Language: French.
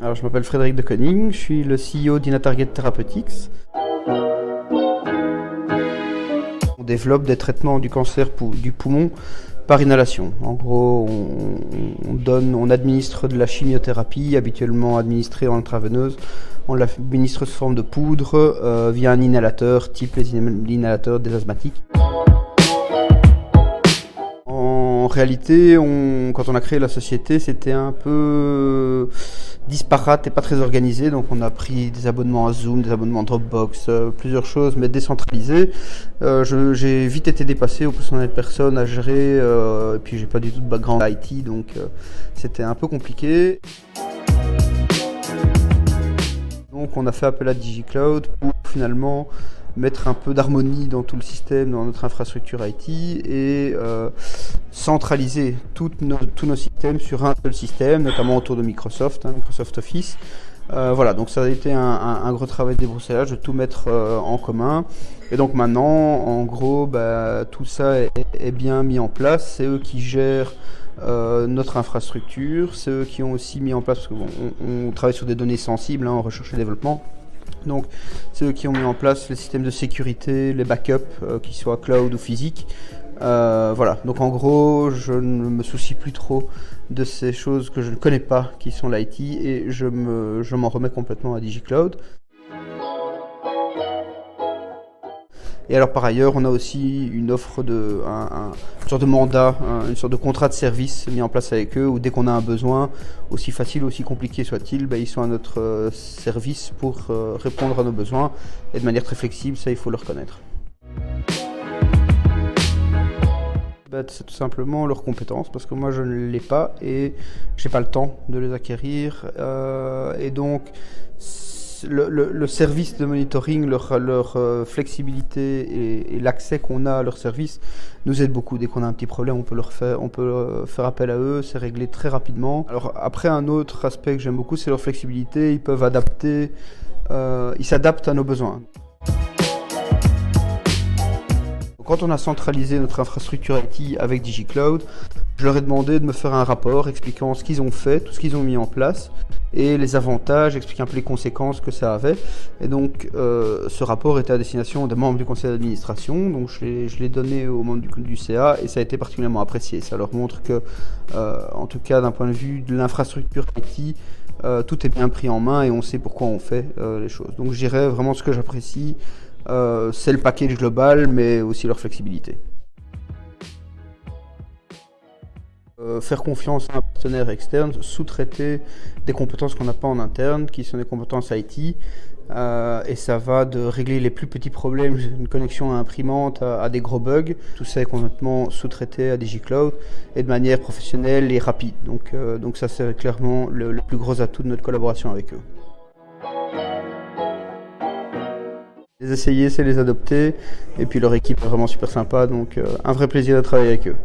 Alors, je m'appelle Frédéric de Koning, je suis le CEO d'Inatarget Therapeutics. On développe des traitements du cancer du poumon par inhalation. En gros, on administre de la chimiothérapie, habituellement administrée en intraveineuse. On l'administre sous forme de poudre via un inhalateur, type l'inhalateur des asthmatiques. En réalité, quand on a créé la société, c'était un peu disparate et pas très organisé, donc on a pris des abonnements à Zoom, des abonnements Dropbox, plusieurs choses, mais décentralisées. J'ai vite été dépassé au plus on est de personnes à gérer, et puis j'ai pas du tout de background IT, donc c'était un peu compliqué. Donc on a fait appel à DigiCloud pour finalement mettre un peu d'harmonie dans tout le système, dans notre infrastructure IT et centraliser tous nos systèmes sur un seul système, notamment autour de Microsoft, Microsoft Office. Voilà, donc ça a été un gros travail de débroussaillage, de tout mettre en commun. Et donc maintenant, en gros, tout ça est bien mis en place. C'est eux qui gèrent notre infrastructure, c'est eux qui ont aussi mis en place, parce qu'on travaille sur des données sensibles en recherche et développement. Donc c'est eux qui ont mis en place les systèmes de sécurité, les backups, qu'ils soient cloud ou physiques. Voilà, donc en gros, je ne me soucie plus trop de ces choses que je ne connais pas, qui sont l'IT, et je m'en remets complètement à DigiCloud. Et alors par ailleurs, on a aussi une offre une sorte de mandat, une sorte de contrat de service mis en place avec eux, où dès qu'on a un besoin, aussi facile, aussi compliqué soit-il, ils sont à notre service pour répondre à nos besoins, et de manière très flexible, ça il faut le reconnaître. C'est tout simplement leurs compétences, parce que moi je ne l'ai pas et j'ai pas le temps de les acquérir, et donc le service de monitoring, leur flexibilité et l'accès qu'on a à leur service nous aide beaucoup. Dès qu'on a un petit problème, on peut faire appel à eux, c'est réglé très rapidement. Alors après, un autre aspect que j'aime beaucoup, c'est leur flexibilité. Ils peuvent adapter, ils s'adaptent à nos besoins. Quand on a centralisé notre infrastructure IT avec DigiCloud, je leur ai demandé de me faire un rapport expliquant ce qu'ils ont fait, tout ce qu'ils ont mis en place et les avantages, expliquant un peu les conséquences que ça avait. Et donc ce rapport était à destination des membres du conseil d'administration, donc je l'ai donné aux membres du CA et ça a été particulièrement apprécié. Ça leur montre que, en tout cas d'un point de vue de l'infrastructure IT, tout est bien pris en main et on sait pourquoi on fait les choses. Donc je dirais vraiment ce que j'apprécie. C'est le package global, mais aussi leur flexibilité. Faire confiance à un partenaire externe, sous-traiter des compétences qu'on n'a pas en interne, qui sont des compétences IT, et ça va de régler les plus petits problèmes, une connexion à imprimante, à des gros bugs. Tout ça est complètement sous-traité à DigiCloud et de manière professionnelle et rapide. Donc ça, c'est clairement le plus gros atout de notre collaboration avec eux. Les essayer, c'est les adopter, et puis leur équipe est vraiment super sympa, donc un vrai plaisir de travailler avec eux.